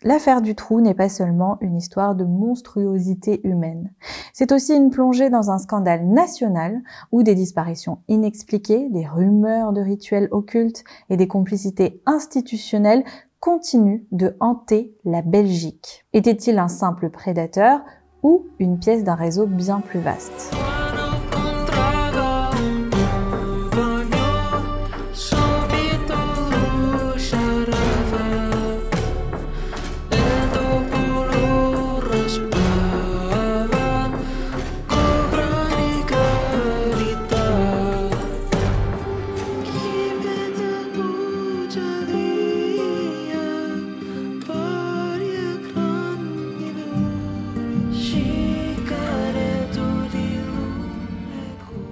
l'affaire Dutroux n'est pas seulement une histoire de monstruosité humaine. C'est aussi une plongée dans un scandale national où des disparitions inexpliquées, des rumeurs de rituels occultes et des complicités institutionnelles continuent de hanter la Belgique. Était-il un simple prédateur ou une pièce d'un réseau bien plus vaste ?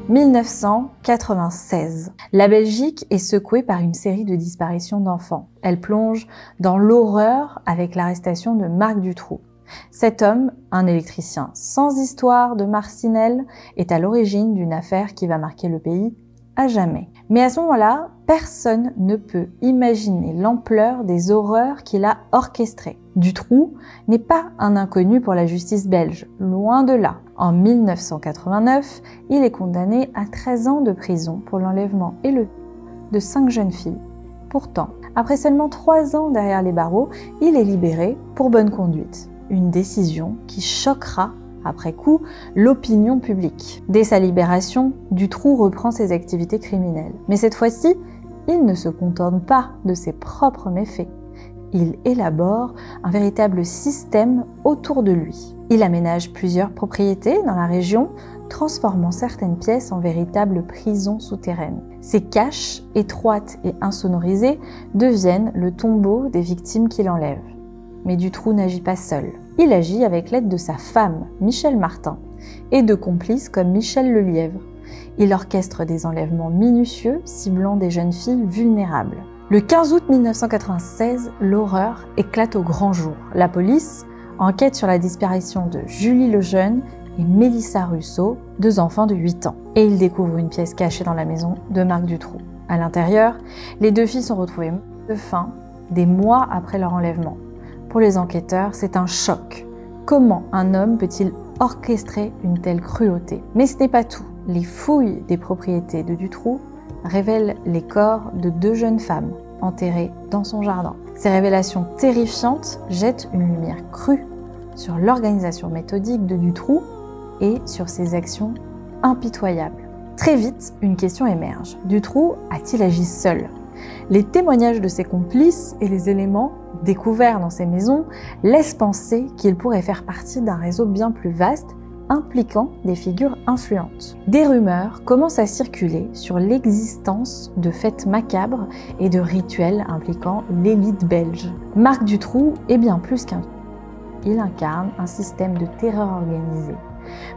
« 1996. La Belgique est secouée par une série de disparitions d'enfants. Elle plonge dans l'horreur avec l'arrestation de Marc Dutroux. Cet homme, un électricien sans histoire de Marcinelle, est à l'origine d'une affaire qui va marquer le pays à jamais. Mais à ce moment-là, personne ne peut imaginer l'ampleur des horreurs qu'il a orchestrées. Dutroux n'est pas un inconnu pour la justice belge, loin de là. En 1989, il est condamné à 13 ans de prison pour l'enlèvement et le de 5 jeunes filles. Pourtant, après seulement 3 ans derrière les barreaux, il est libéré pour bonne conduite. Une décision qui choquera après coup l'opinion publique. Dès sa libération, Dutroux reprend ses activités criminelles. Mais cette fois-ci, il ne se contente pas de ses propres méfaits. Il élabore un véritable système autour de lui. Il aménage plusieurs propriétés dans la région, transformant certaines pièces en véritables prisons souterraines. Ces caches, étroites et insonorisées, deviennent le tombeau des victimes qu'il enlève. Mais Dutroux n'agit pas seul. Il agit avec l'aide de sa femme, Michel Martin, et de complices comme Michel Lelièvre. Il orchestre des enlèvements minutieux, ciblant des jeunes filles vulnérables. Le 15 août 1996, l'horreur éclate au grand jour. La police enquête sur la disparition de Julie Lejeune et Mélissa Russo, 2 enfants de 8 ans. Et il découvre une pièce cachée dans la maison de Marc Dutroux. À l'intérieur, les 2 filles sont retrouvées mortes de faim des mois après leur enlèvement. Pour les enquêteurs, c'est un choc. Comment un homme peut-il orchestrer une telle cruauté? Mais ce n'est pas tout. Les fouilles des propriétés de Dutroux révèlent les corps de 2 jeunes femmes enterrées dans son jardin. Ces révélations terrifiantes jettent une lumière crue sur l'organisation méthodique de Dutroux et sur ses actions impitoyables. Très vite, une question émerge. Dutroux a-t-il agi seul? Les témoignages de ses complices et les éléments découverts dans ces maisons laissent penser qu'il pourrait faire partie d'un réseau bien plus vaste impliquant des figures influentes. Des rumeurs commencent à circuler sur l'existence de fêtes macabres et de rituels impliquant l'élite belge. Marc Dutroux est bien plus qu'un. Il incarne un système de terreur organisé.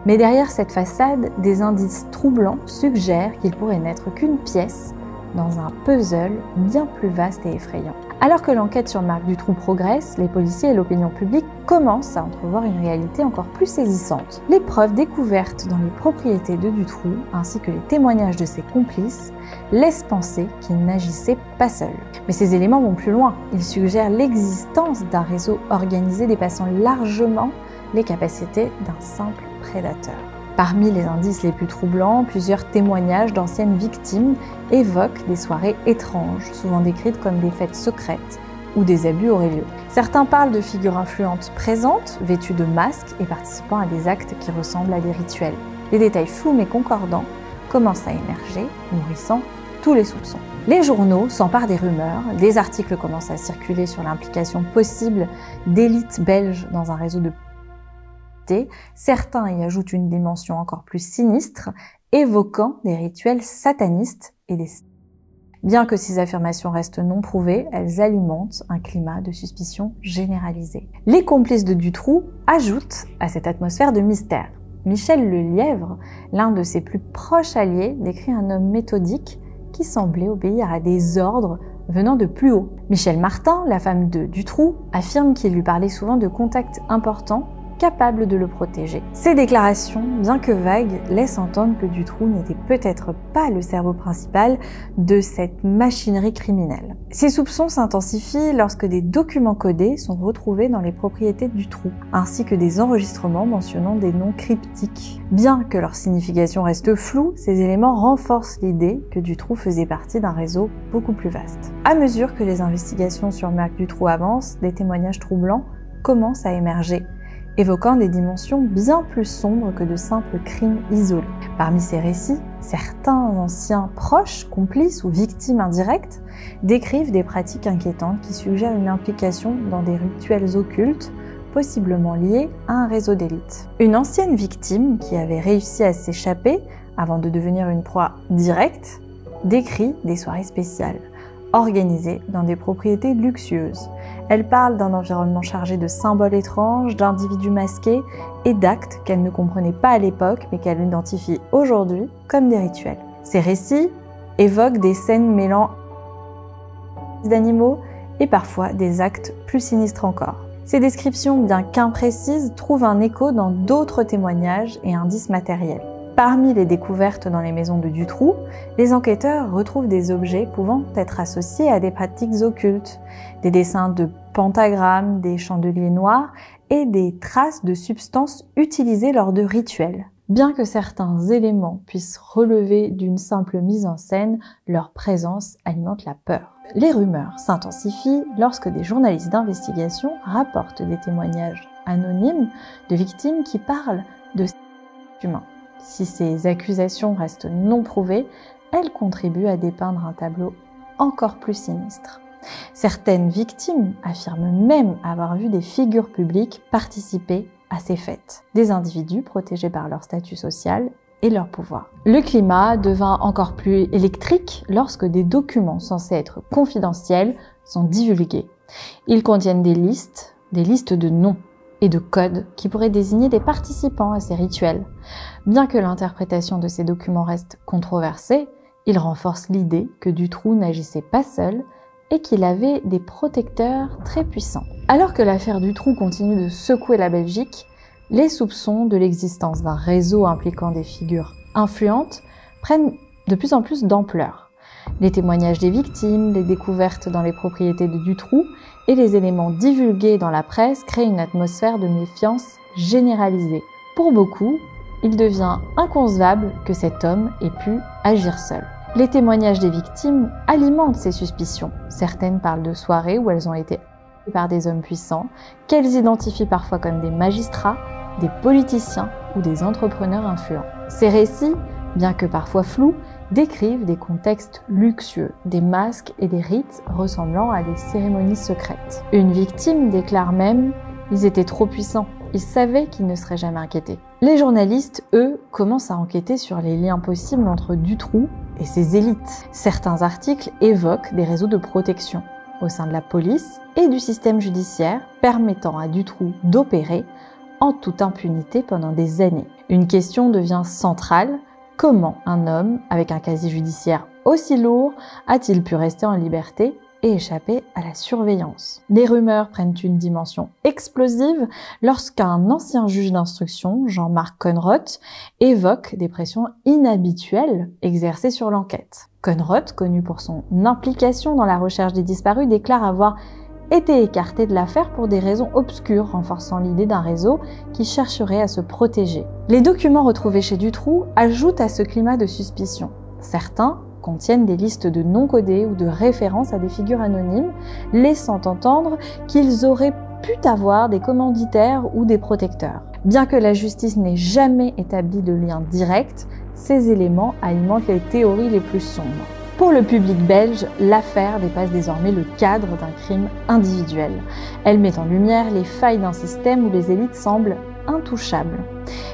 Mais derrière cette façade, des indices troublants suggèrent qu'il pourrait n'être qu'une pièce dans un puzzle bien plus vaste et effrayant. Alors que l'enquête sur Marc Dutroux progresse, les policiers et l'opinion publique commencent à entrevoir une réalité encore plus saisissante. Les preuves découvertes dans les propriétés de Dutroux, ainsi que les témoignages de ses complices, laissent penser qu'il n'agissait pas seul. Mais ces éléments vont plus loin. Ils suggèrent l'existence d'un réseau organisé dépassant largement les capacités d'un simple prédateur. Parmi les indices les plus troublants, plusieurs témoignages d'anciennes victimes évoquent des soirées étranges, souvent décrites comme des fêtes secrètes où des abus auraient lieu. Certains parlent de figures influentes présentes, vêtues de masques et participant à des actes qui ressemblent à des rituels. Des détails flous mais concordants commencent à émerger, nourrissant tous les soupçons. Les journaux s'emparent des rumeurs, des articles commencent à circuler sur l'implication possible d'élites belges dans un réseau de certains y ajoutent une dimension encore plus sinistre, évoquant des rituels satanistes et des... Bien que ces affirmations restent non prouvées, elles alimentent un climat de suspicion généralisé. Les complices de Dutroux ajoutent à cette atmosphère de mystère. Michel Lelièvre, l'un de ses plus proches alliés, décrit un homme méthodique qui semblait obéir à des ordres venant de plus haut. Michel Martin, la femme de Dutroux, affirme qu'il lui parlait souvent de contacts importants capable de le protéger. Ces déclarations, bien que vagues, laissent entendre que Dutroux n'était peut-être pas le cerveau principal de cette machinerie criminelle. Ces soupçons s'intensifient lorsque des documents codés sont retrouvés dans les propriétés de Dutroux, ainsi que des enregistrements mentionnant des noms cryptiques. Bien que leur signification reste floue, ces éléments renforcent l'idée que Dutroux faisait partie d'un réseau beaucoup plus vaste. À mesure que les investigations sur Marc Dutroux avancent, des témoignages troublants commencent à émerger, évoquant des dimensions bien plus sombres que de simples crimes isolés. Parmi ces récits, certains anciens proches, complices ou victimes indirectes décrivent des pratiques inquiétantes qui suggèrent une implication dans des rituels occultes, possiblement liés à un réseau d'élite. Une ancienne victime qui avait réussi à s'échapper avant de devenir une proie directe décrit des soirées spéciales, organisées dans des propriétés luxueuses. Elle parle d'un environnement chargé de symboles étranges, d'individus masqués et d'actes qu'elle ne comprenait pas à l'époque mais qu'elle identifie aujourd'hui comme des rituels. Ces récits évoquent des scènes mêlant d'animaux et parfois des actes plus sinistres encore. Ces descriptions, bien qu'imprécises, trouvent un écho dans d'autres témoignages et indices matériels. Parmi les découvertes dans les maisons de Dutroux, les enquêteurs retrouvent des objets pouvant être associés à des pratiques occultes, des dessins de pentagrammes, des chandeliers noirs et des traces de substances utilisées lors de rituels. Bien que certains éléments puissent relever d'une simple mise en scène, leur présence alimente la peur. Les rumeurs s'intensifient lorsque des journalistes d'investigation rapportent des témoignages anonymes de victimes qui parlent de humains. Si ces accusations restent non prouvées, elles contribuent à dépeindre un tableau encore plus sinistre. Certaines victimes affirment même avoir vu des figures publiques participer à ces fêtes, des individus protégés par leur statut social et leur pouvoir. Le climat devint encore plus électrique lorsque des documents censés être confidentiels sont divulgués. Ils contiennent des listes de noms et de codes qui pourraient désigner des participants à ces rituels. Bien que l'interprétation de ces documents reste controversée, ils renforcent l'idée que Dutroux n'agissait pas seul et qu'il avait des protecteurs très puissants. Alors que l'affaire Dutroux continue de secouer la Belgique, les soupçons de l'existence d'un réseau impliquant des figures influentes prennent de plus en plus d'ampleur. Les témoignages des victimes, les découvertes dans les propriétés de Dutroux et les éléments divulgués dans la presse créent une atmosphère de méfiance généralisée. Pour beaucoup, il devient inconcevable que cet homme ait pu agir seul. Les témoignages des victimes alimentent ces suspicions. Certaines parlent de soirées où elles ont été attaquées par des hommes puissants, qu'elles identifient parfois comme des magistrats, des politiciens ou des entrepreneurs influents. Ces récits, bien que parfois flous, décrivent des contextes luxueux, des masques et des rites ressemblant à des cérémonies secrètes. Une victime déclare même « Ils étaient trop puissants, ils savaient qu'ils ne seraient jamais inquiétés ». Les journalistes, eux, commencent à enquêter sur les liens possibles entre Dutroux et ses élites. Certains articles évoquent des réseaux de protection au sein de la police et du système judiciaire, permettant à Dutroux d'opérer en toute impunité pendant des années. Une question devient centrale. Comment un homme avec un casier judiciaire aussi lourd a-t-il pu rester en liberté et échapper à la surveillance? Les rumeurs prennent une dimension explosive lorsqu'un ancien juge d'instruction, Jean-Marc Connerotte, évoque des pressions inhabituelles exercées sur l'enquête. Connerotte, connu pour son implication dans la recherche des disparus, déclare avoir été écarté de l'affaire pour des raisons obscures, renforçant l'idée d'un réseau qui chercherait à se protéger. Les documents retrouvés chez Dutroux ajoutent à ce climat de suspicion. Certains contiennent des listes de noms codés ou de références à des figures anonymes, laissant entendre qu'ils auraient pu avoir des commanditaires ou des protecteurs. Bien que la justice n'ait jamais établi de lien direct, ces éléments alimentent les théories les plus sombres. Pour le public belge, l'affaire dépasse désormais le cadre d'un crime individuel. Elle met en lumière les failles d'un système où les élites semblent intouchables.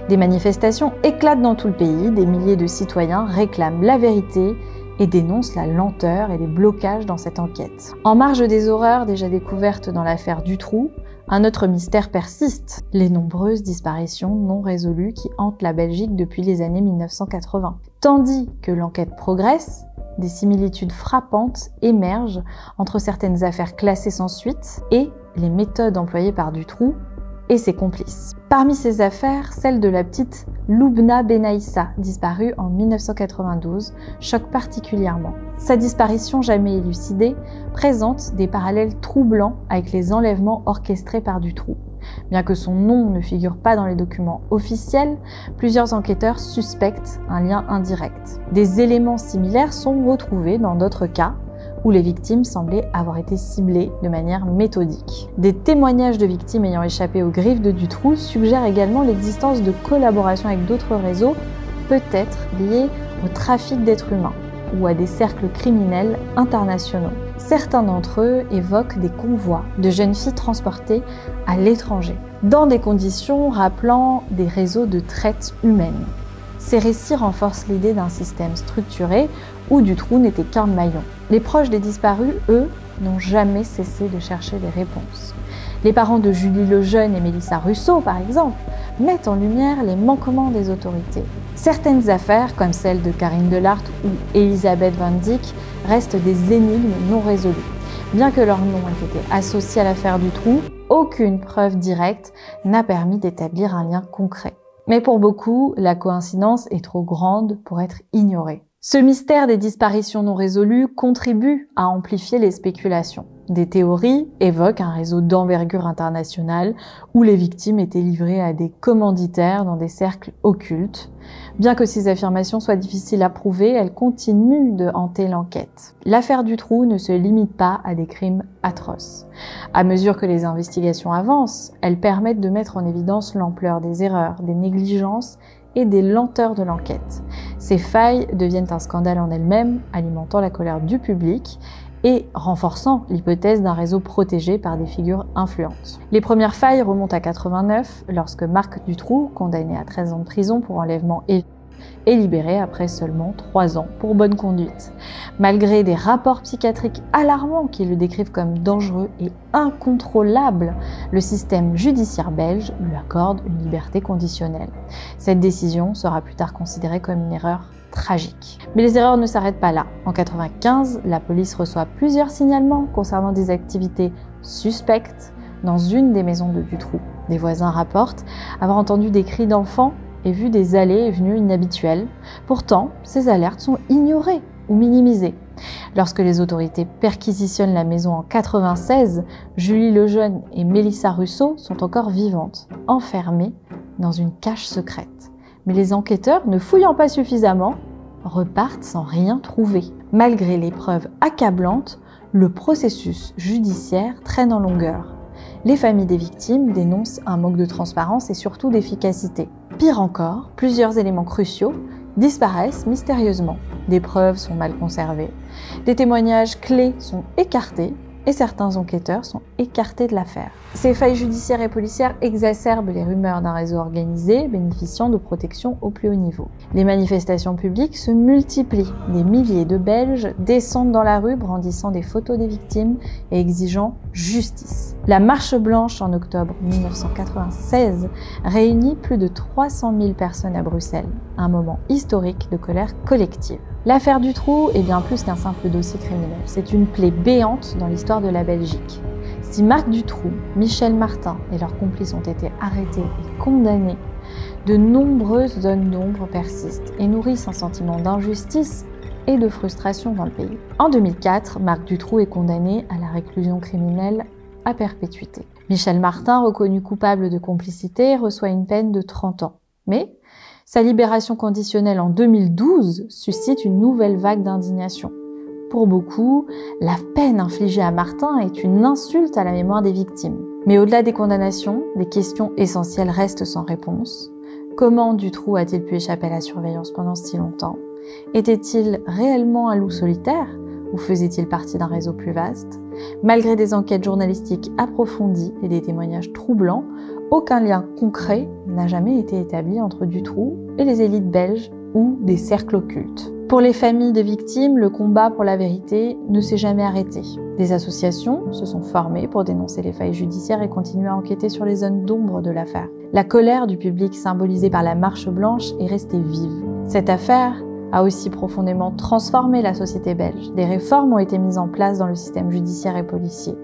Des manifestations éclatent dans tout le pays, des milliers de citoyens réclament la vérité et dénoncent la lenteur et les blocages dans cette enquête. En marge des horreurs déjà découvertes dans l'affaire Dutroux, un autre mystère persiste, les nombreuses disparitions non résolues qui hantent la Belgique depuis les années 1980. Tandis que l'enquête progresse, des similitudes frappantes émergent entre certaines affaires classées sans suite et les méthodes employées par Dutroux et ses complices. Parmi ces affaires, celle de la petite Loubna Benaïssa, disparue en 1992, choque particulièrement. Sa disparition jamais élucidée présente des parallèles troublants avec les enlèvements orchestrés par Dutroux. Bien que son nom ne figure pas dans les documents officiels, plusieurs enquêteurs suspectent un lien indirect. Des éléments similaires sont retrouvés dans d'autres cas, où les victimes semblaient avoir été ciblées de manière méthodique. Des témoignages de victimes ayant échappé aux griffes de Dutroux suggèrent également l'existence de collaborations avec d'autres réseaux, peut-être liés au trafic d'êtres humains ou à des cercles criminels internationaux. Certains d'entre eux évoquent des convois de jeunes filles transportées à l'étranger, dans des conditions rappelant des réseaux de traite humaine. Ces récits renforcent l'idée d'un système structuré où Dutroux n'était qu'un maillon. Les proches des disparus, eux, n'ont jamais cessé de chercher des réponses. Les parents de Julie Lejeune et Mélissa Russo, par exemple, mettent en lumière les manquements des autorités. Certaines affaires, comme celle de Karine Delarte ou Elisabeth Van Dijk, restent des énigmes non résolues. Bien que leur nom ait été associé à l'affaire Dutroux, aucune preuve directe n'a permis d'établir un lien concret. Mais pour beaucoup, la coïncidence est trop grande pour être ignorée. Ce mystère des disparitions non résolues contribue à amplifier les spéculations. Des théories évoquent un réseau d'envergure internationale où les victimes étaient livrées à des commanditaires dans des cercles occultes. Bien que ces affirmations soient difficiles à prouver, elles continuent de hanter l'enquête. L'affaire Dutroux ne se limite pas à des crimes atroces. À mesure que les investigations avancent, elles permettent de mettre en évidence l'ampleur des erreurs, des négligences et des lenteurs de l'enquête. Ces failles deviennent un scandale en elles-mêmes, alimentant la colère du public et renforçant l'hypothèse d'un réseau protégé par des figures influentes. Les premières failles remontent à 89, lorsque Marc Dutroux, condamné à 13 ans de prison pour enlèvement est libéré après seulement 3 ans pour bonne conduite. Malgré des rapports psychiatriques alarmants qui le décrivent comme dangereux et incontrôlable, le système judiciaire belge lui accorde une liberté conditionnelle. Cette décision sera plus tard considérée comme une erreur tragique. Mais les erreurs ne s'arrêtent pas là. En 1995, la police reçoit plusieurs signalements concernant des activités suspectes dans une des maisons de Dutroux. Des voisins rapportent avoir entendu des cris d'enfants et vu des allées et venues inhabituelles. Pourtant, ces alertes sont ignorées ou minimisées. Lorsque les autorités perquisitionnent la maison en 1996, Julie Lejeune et Mélissa Russo sont encore vivantes, enfermées dans une cage secrète. Mais les enquêteurs, ne fouillant pas suffisamment, repartent sans rien trouver. Malgré les preuves accablantes, le processus judiciaire traîne en longueur. Les familles des victimes dénoncent un manque de transparence et surtout d'efficacité. Pire encore, plusieurs éléments cruciaux disparaissent mystérieusement. Des preuves sont mal conservées, des témoignages clés sont écartés et certains enquêteurs sont écartés de l'affaire. Ces failles judiciaires et policières exacerbent les rumeurs d'un réseau organisé bénéficiant de protection au plus haut niveau. Les manifestations publiques se multiplient. Des milliers de Belges descendent dans la rue brandissant des photos des victimes et exigeant justice. La marche blanche en octobre 1996 réunit plus de 300 000 personnes à Bruxelles, un moment historique de colère collective. L'affaire Dutroux est bien plus qu'un simple dossier criminel. C'est une plaie béante dans l'histoire de la Belgique. Si Marc Dutroux, Michel Martin et leurs complices ont été arrêtés et condamnés, de nombreuses zones d'ombre persistent et nourrissent un sentiment d'injustice et de frustration dans le pays. En 2004, Marc Dutroux est condamné à la réclusion criminelle à perpétuité. Michel Martin, reconnu coupable de complicité, reçoit une peine de 30 ans. Mais sa libération conditionnelle en 2012 suscite une nouvelle vague d'indignation. Pour beaucoup, la peine infligée à Martin est une insulte à la mémoire des victimes. Mais au-delà des condamnations, des questions essentielles restent sans réponse. Comment Dutroux a-t-il pu échapper à la surveillance pendant si longtemps? Était-il réellement un loup solitaire ou faisait-il partie d'un réseau plus vaste? Malgré des enquêtes journalistiques approfondies et des témoignages troublants, aucun lien concret n'a jamais été établi entre Dutroux et les élites belges ou des cercles occultes. Pour les familles de victimes, le combat pour la vérité ne s'est jamais arrêté. Des associations se sont formées pour dénoncer les failles judiciaires et continuer à enquêter sur les zones d'ombre de l'affaire. La colère du public symbolisée par la marche blanche est restée vive. Cette affaire a aussi profondément transformé la société belge. Des réformes ont été mises en place dans le système judiciaire et policier.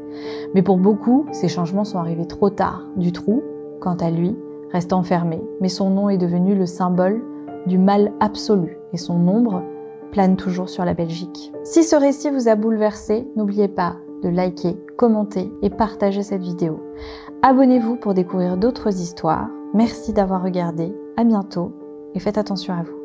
Mais pour beaucoup, ces changements sont arrivés trop tard. Dutroux quant à lui, reste enfermé, mais son nom est devenu le symbole du mal absolu et son ombre plane toujours sur la Belgique. Si ce récit vous a bouleversé, n'oubliez pas de liker, commenter et partager cette vidéo. Abonnez-vous pour découvrir d'autres histoires. Merci d'avoir regardé, à bientôt et faites attention à vous.